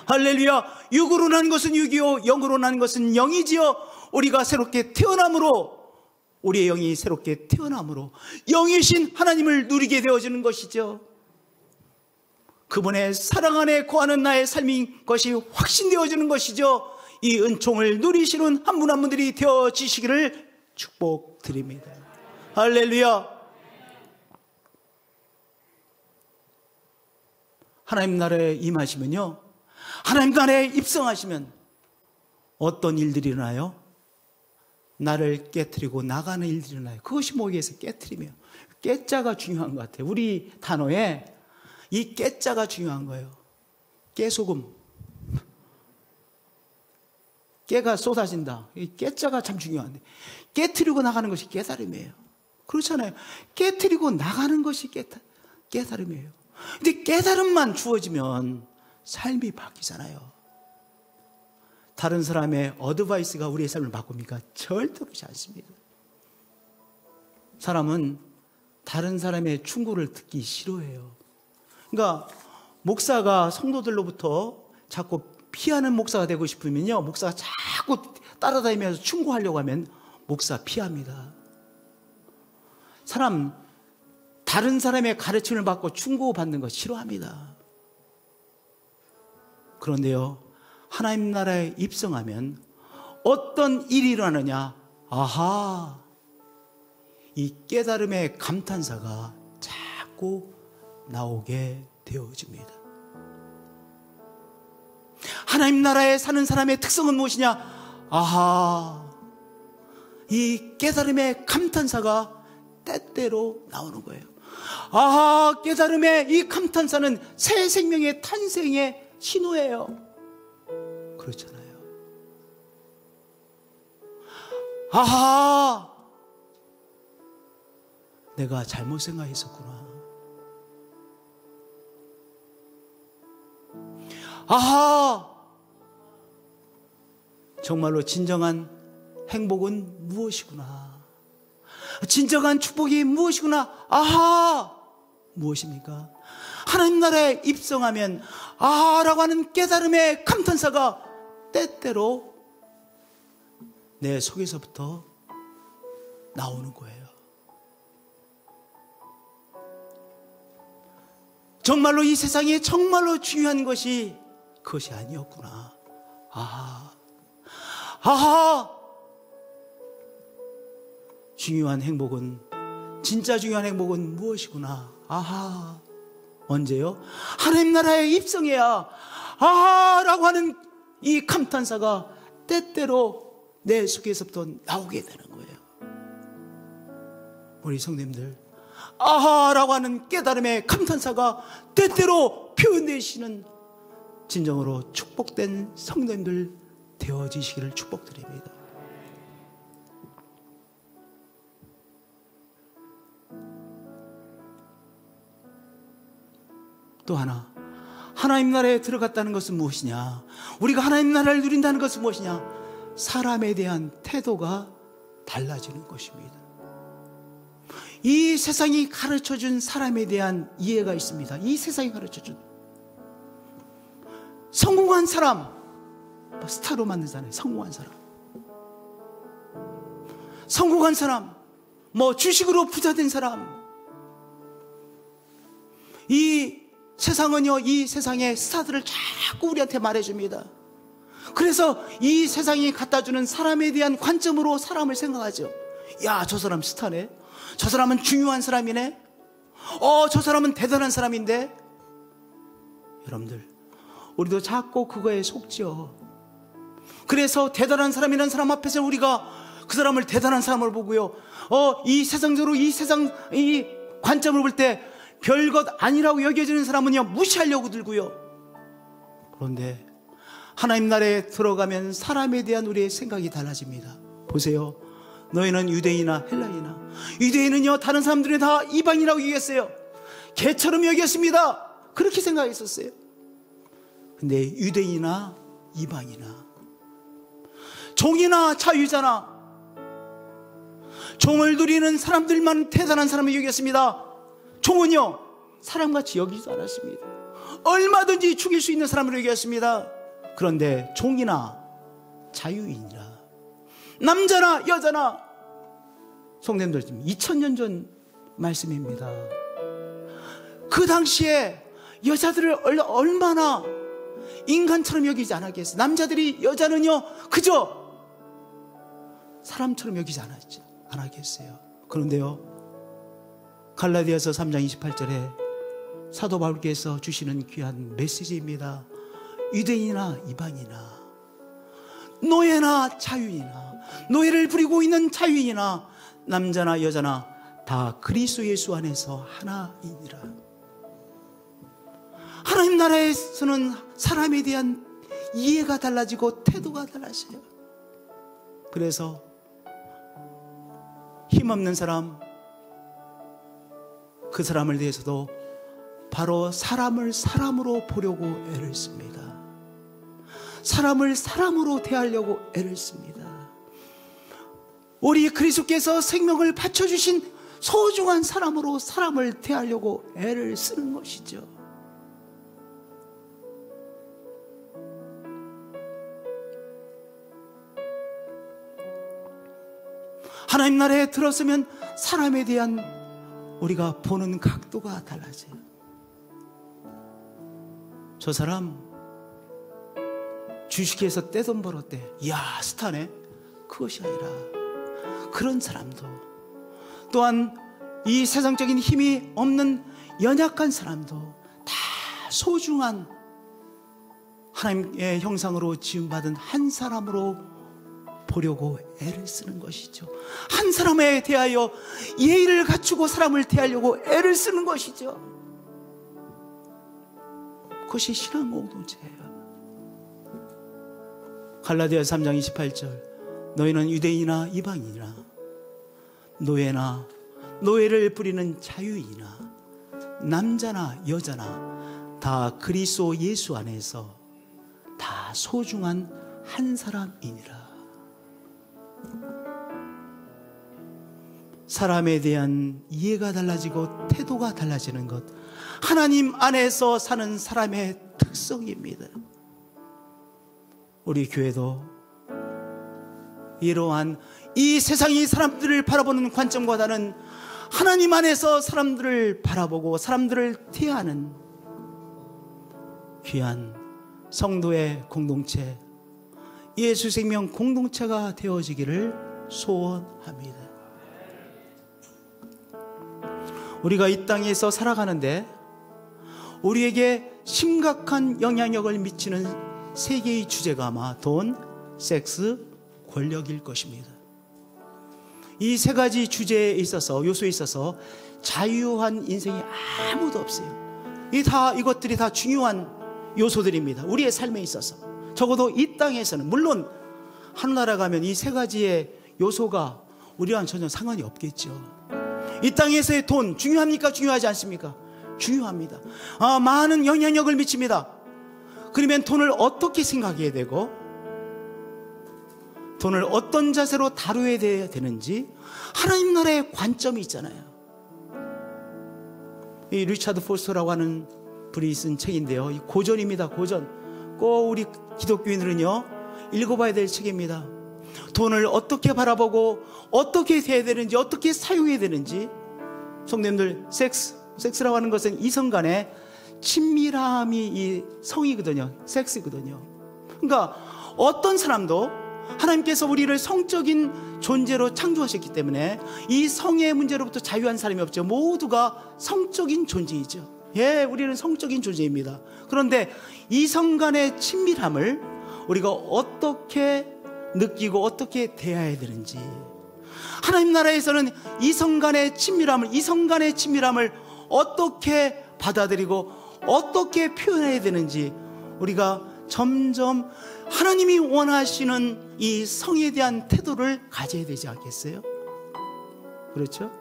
할렐루야. 육으로 난 것은 육이요 영으로 난 것은 영이지요. 우리가 새롭게 태어남으로, 우리의 영이 새롭게 태어남으로 영이신 하나님을 누리게 되어지는 것이죠. 그분의 사랑 안에 거하는 나의 삶인 것이 확신되어지는 것이죠. 이 은총을 누리시는 한 분 한 분들이 되어지시기를 축복드립니다. 할렐루야. 하나님 나라에 임하시면요, 하나님 나라에 입성하시면 어떤 일들이 일어나요? 나를 깨트리고 나가는 일들이 일어나요. 그것이 뭐겠어요? 깨트리며. 깨자가 중요한 것 같아요. 우리 단어에 이 깨자가 중요한 거예요. 깨소금. 깨가 쏟아진다. 이 깨자가 참 중요한데, 깨트리고 나가는 것이 깨달음이에요. 그렇잖아요. 깨트리고 나가는 것이 깨달음이에요. 근데 깨달음만 주어지면 삶이 바뀌잖아요. 다른 사람의 어드바이스가 우리의 삶을 바꿉니까? 절대 그렇지 않습니다. 사람은 다른 사람의 충고를 듣기 싫어해요. 그러니까 목사가 성도들로부터 자꾸 피하는 목사가 되고 싶으면요, 목사가 자꾸 따라다니면서 충고하려고 하면 목사 피합니다. 다른 사람의 가르침을 받고 충고받는 거 싫어합니다. 그런데요, 하나님 나라에 입성하면 어떤 일이 일어나느냐? 아하, 이 깨달음의 감탄사가 자꾸 나오게 되어집니다. 하나님 나라에 사는 사람의 특성은 무엇이냐? 아하, 이 깨달음의 감탄사가 때때로 나오는 거예요. 아하, 깨달음의 이 감탄사는 새 생명의 탄생의 신호예요. 그렇잖아요. 아하, 내가 잘못 생각했었구나. 아하, 정말로 진정한 행복은 무엇이구나. 진정한 축복이 무엇이구나. 아하, 무엇입니까? 하나님 나라에 입성하면 라고 하는 깨달음의 감탄사가 때때로 내 속에서부터 나오는 거예요. 정말로 이 세상에 정말로 중요한 것이 그것이 아니었구나. 중요한 행복은, 진짜 중요한 행복은 무엇이구나. 언제요? 하나님 나라에 입성해야 라고 하는 이 감탄사가 때때로 내 속에서부터 나오게 되는 거예요. 우리 성도님들, 라고 하는 깨달음의 감탄사가 때때로 표현되시는 진정으로 축복된 성도님들 되어지시기를 축복드립니다. 또 하나, 하나님 나라에 들어갔다는 것은 무엇이냐? 우리가 하나님 나라를 누린다는 것은 무엇이냐? 사람에 대한 태도가 달라지는 것입니다. 이 세상이 가르쳐준 사람에 대한 이해가 있습니다. 이 세상이 가르쳐준 성공한 사람, 스타로 만들잖아요. 성공한 사람, 성공한 사람, 주식으로 부자 된 사람. 이 세상은요, 이 세상의 스타들을 자꾸 우리한테 말해줍니다. 그래서 이 세상이 갖다주는 사람에 대한 관점으로 사람을 생각하죠. 야, 저 사람 스타네. 저 사람은 중요한 사람이네. 저 사람은 대단한 사람인데. 여러분들, 우리도 자꾸 그거에 속죠. 그래서 대단한 사람이라는 사람 앞에서 우리가 그 사람을 대단한 사람을 보고요, 이 세상적으로 이 관점을 볼 때 별것 아니라고 여겨지는 사람은요, 무시하려고 들고요. 그런데 하나님 나라에 들어가면 사람에 대한 우리의 생각이 달라집니다. 보세요. 너희는 유대인이나 헬라이나, 유대인은요 다른 사람들이 다 이방이라고 여겼어요. 개처럼 여겼습니다. 그렇게 생각했었어요. 근데 유대인이나 이방이나, 종이나 자유자나, 종을 누리는 사람들만 대단한 사람을 여겼습니다. 종은요 사람같이 여기지 않았습니다. 얼마든지 죽일 수 있는 사람을 여겼습니다. 그런데 종이나 자유인이나, 남자나 여자나, 성도님들, 2000년 전 말씀입니다. 그 당시에 여자들을 얼마나 인간처럼 여기지 않았겠어요. 남자들이 여자는요 그저 사람처럼 여기지 않았겠어요. 그런데요, 갈라디아서 3장 28절에 사도 바울께서 주시는 귀한 메시지입니다. 유대인이나 이방이나, 노예나 자유인이나, 노예를 부리고 있는 자유인이나, 남자나 여자나 다 그리스도 예수 안에서 하나이니라. 하나님 나라에서는 사람에 대한 이해가 달라지고 태도가 달라져요. 그래서 힘없는 사람, 그 사람을 대해서도 바로 사람을 사람으로 보려고 애를 씁니다. 사람을 사람으로 대하려고 애를 씁니다. 우리 그리스도께서 생명을 바쳐주신 소중한 사람으로 사람을 대하려고 애를 쓰는 것이죠. 하나님 나라에 들었으면 사람에 대한 우리가 보는 각도가 달라져요. 저 사람 주식회사 떼돈 벌었대. 이야, 스타네. 그것이 아니라 그런 사람도, 또한 이 세상적인 힘이 없는 연약한 사람도 다 소중한 하나님의 형상으로 지음받은 한 사람으로 보려고 애를 쓰는 것이죠. 한 사람에 대하여 예의를 갖추고 사람을 대하려고 애를 쓰는 것이죠. 그것이 신앙 공동체예요. 갈라디아서 3장 28절, 너희는 유대인이나 이방인이나, 노예나 노예를 부리는 자유인이나, 남자나 여자나 다 그리스도 예수 안에서 다 소중한 한 사람이니라. 사람에 대한 이해가 달라지고 태도가 달라지는 것, 하나님 안에서 사는 사람의 특성입니다. 우리 교회도 이러한 이 세상이 사람들을 바라보는 관점과 다른 하나님 안에서 사람들을 바라보고 사람들을 대하는 귀한 성도의 공동체, 예수 생명 공동체가 되어지기를 소원합니다. 우리가 이 땅에서 살아가는데 우리에게 심각한 영향력을 미치는 세 개의 주제가 아마 돈, 섹스, 권력일 것입니다. 이 세 가지 주제에 있어서, 요소에 있어서 자유한 인생이 아무도 없어요. 이것들이 다 중요한 요소들입니다. 우리의 삶에 있어서. 적어도 이 땅에서는, 물론 하늘나라 가면 이 세 가지의 요소가 우리와는 전혀 상관이 없겠죠. 이 땅에서의 돈 중요합니까? 중요하지 않습니까? 중요합니다. 많은 영향력을 미칩니다. 그러면 돈을 어떻게 생각해야 되고 돈을 어떤 자세로 다뤄야 되는지 하나님 나라의 관점이 있잖아요. 이 리차드 포스터라고 하는 분이 쓴 책인데요, 이 고전입니다. 고전. 꼭 우리 기독교인들은요 읽어봐야 될 책입니다. 돈을 어떻게 바라보고 어떻게 해야 되는지, 어떻게 사용해야 되는지. 성도님들, 섹스라고 하는 것은 이성 간의 친밀함이 이 성이거든요. 섹스거든요. 그러니까 어떤 사람도 하나님께서 우리를 성적인 존재로 창조하셨기 때문에 이 성의 문제로부터 자유한 사람이 없죠. 모두가 성적인 존재이죠. 예, 우리는 성적인 존재입니다. 그런데 이성 간의 친밀함을 우리가 어떻게 느끼고 어떻게 대해야 되는지, 하나님 나라에서는 이성 간의 친밀함을 어떻게 받아들이고 어떻게 표현해야 되는지 우리가 점점 하나님이 원하시는 이 성에 대한 태도를 가져야 되지 않겠어요? 그렇죠?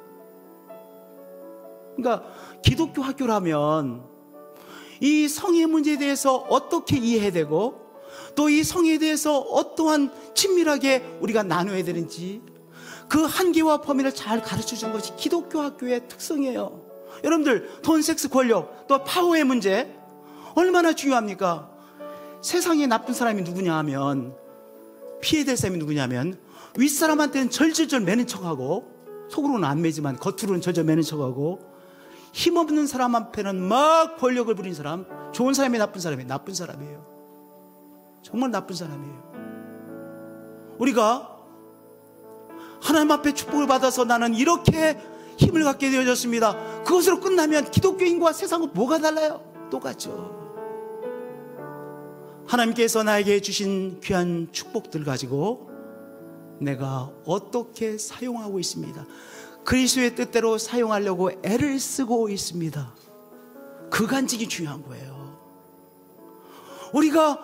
그러니까 기독교 학교라면 이 성의 문제에 대해서 어떻게 이해해야 되고 또 이 성에 대해서 어떠한 친밀하게 우리가 나눠야 되는지 그 한계와 범위를 잘 가르쳐주는 것이 기독교 학교의 특성이에요. 여러분들, 돈, 섹스, 권력, 또 파워의 문제 얼마나 중요합니까? 세상에 나쁜 사람이 누구냐 하면, 피해될 사람이 누구냐면 윗사람한테는 절절절 매는 척하고, 속으로는 안 매지만 겉으로는 절절 매는 척하고, 힘없는 사람 앞에는 막 권력을 부린 사람, 좋은 사람이 나쁜 사람이에요. 정말 나쁜 사람이에요. 우리가 하나님 앞에 축복을 받아서 나는 이렇게 힘을 갖게 되어졌습니다. 그것으로 끝나면 기독교인과 세상은 뭐가 달라요? 똑같죠. 하나님께서 나에게 주신 귀한 축복들 가지고 내가 어떻게 사용하고 있습니다. 그리스도의 뜻대로 사용하려고 애를 쓰고 있습니다. 그 간직이 중요한 거예요. 우리가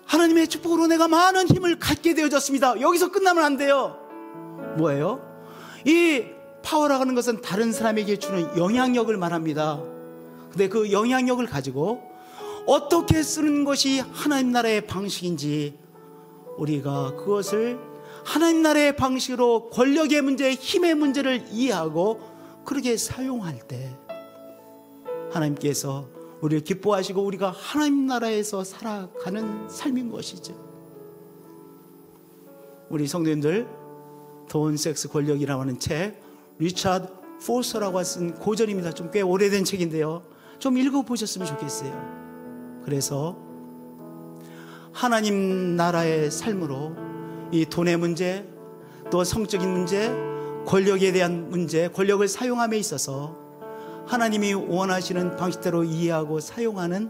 하나님의 축복으로 내가 많은 힘을 갖게 되어졌습니다. 여기서 끝나면 안 돼요. 뭐예요? 이 파워라고 하는 것은 다른 사람에게 주는 영향력을 말합니다. 근데 그 영향력을 가지고 어떻게 쓰는 것이 하나님 나라의 방식인지, 우리가 그것을 하나님 나라의 방식으로 권력의 문제, 힘의 문제를 이해하고 그렇게 사용할 때 하나님께서 우리를 기뻐하시고 우리가 하나님 나라에서 살아가는 삶인 것이죠. 우리 성도님들, 돈, 섹스, 권력이라고 하는 책, 리차드 포스터라고 쓴 고전입니다. 좀 꽤 오래된 책인데요, 좀 읽어보셨으면 좋겠어요. 그래서 하나님 나라의 삶으로 이 돈의 문제, 또 성적인 문제, 권력에 대한 문제, 권력을 사용함에 있어서 하나님이 원하시는 방식대로 이해하고 사용하는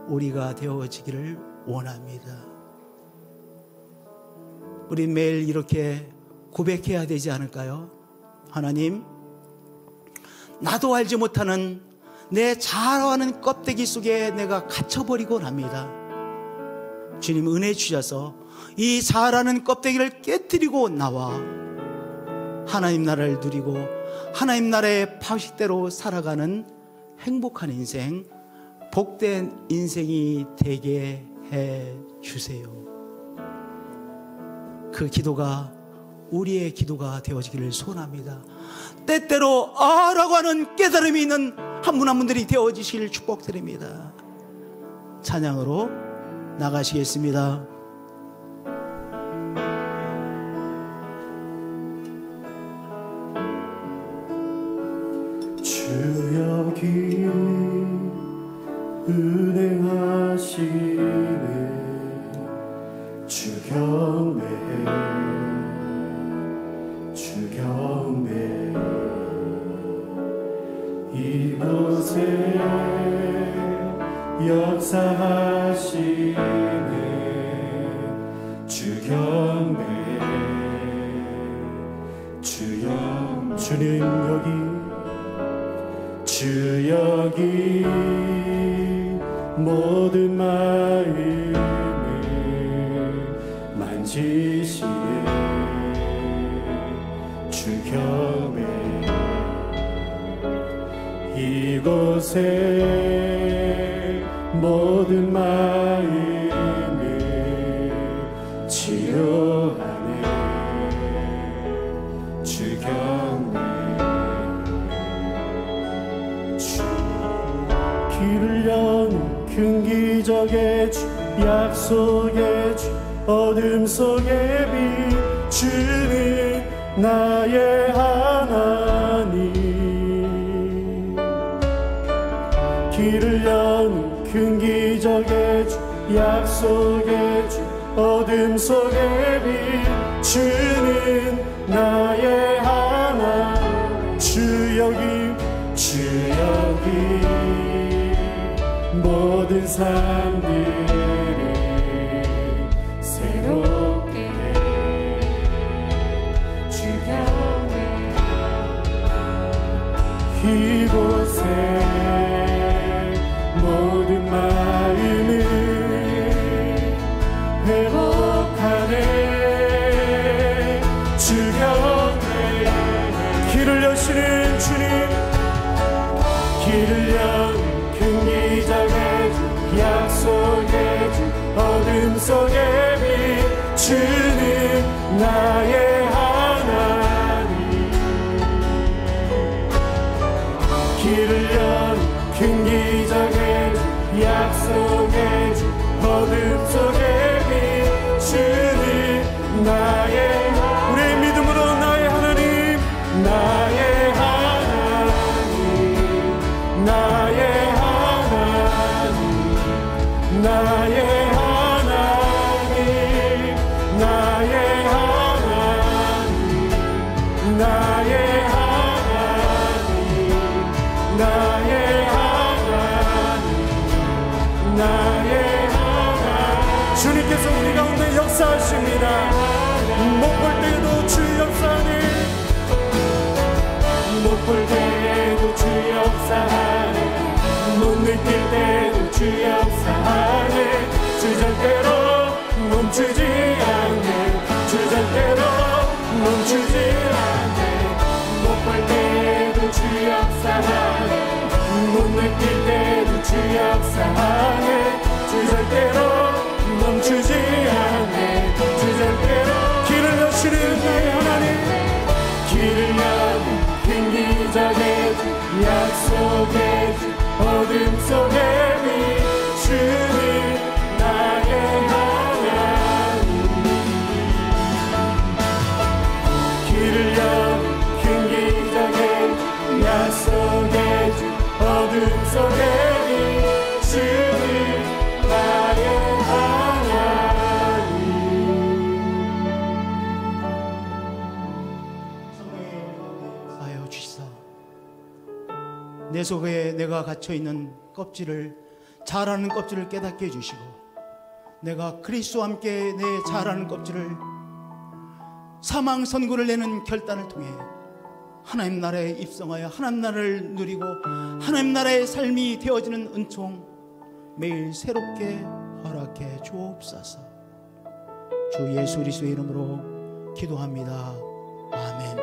우리가 되어지기를 원합니다. 우리 매일 이렇게 고백해야 되지 않을까요? 하나님, 나도 알지 못하는 내 자라는 껍데기 속에 내가 갇혀버리곤 합니다. 주님, 은혜 주셔서 이 자라는 껍데기를 깨뜨리고 나와 하나님 나라를 누리고 하나님 나라의 방식대로 살아가는 행복한 인생, 복된 인생이 되게 해 주세요. 그 기도가 우리의 기도가 되어지기를 소원합니다. 때때로 라고 하는 깨달음이 있는 한 분 한 분들이 되어지시길 축복드립니다. 찬양으로 나가시겠습니다. 주 여기 은행하시네 주 경배해 주 경배해 이곳에 역사하시네 주 경배해 주 영 주님 여기 주 여기 모든 마음을 만지시네 주 경배 이곳에 모든 마음을 치료하네 주 경배 길을 여는 큰 기적의 주 약속의 주 어둠 속에 비추는 나의 하나님 길을 여는 큰 기적의 주 약속의 주 어둠 속에 비추는 나의 하나님 주 여기 모든 삶들이 새롭게 주 경배 이곳에 모든 마음을 회복하네 주 경배 길을 여시는 주님 길을 연 큰 기적의 주 약속의 주 어둠 속에 비추는 나의 하나님 길을 연 큰 기적의 주 약속의 주 어둠 속에 비추는 나의 우리의 믿음으로 나의 하나님 나의 하나님 나의 나의 하나님 나의 하나님 나의 하나님 나의 하나님 나의 하나님 주님께서 우리 가운데 역사하십니다. 못 볼 때에도 주 역사하네 못 볼 때에도 주 역사하네 못 느낄 때도 주 역사하네 주 절대로 멈추지 않네 주 절대로 멈추지 않네 못 볼 때도 주 역사하네 못 느낄 때도 주 역사하네 주 절대로 멈추지 않네 주 절대로 길을 여시는 나의 하나님 길을 여는 큰 기적의 주 약속의 주 어둠 속에 비추는 나의 하나님 길을 여는 큰 기적의 약속의 주 어둠 속에 비추는 나의 하나님 하여 주시사 내 속에 내가 갇혀있는 껍질을 자라는 껍질을 깨닫게 해주시고 내가 그리스도와 함께 내 자라는 껍질을 사망 선고를 내는 결단을 통해 하나님 나라에 입성하여 하나님 나라를 누리고 하나님 나라의 삶이 되어지는 은총 매일 새롭게 허락해 주옵소서. 주 예수 그리스도의 이름으로 기도합니다. 아멘.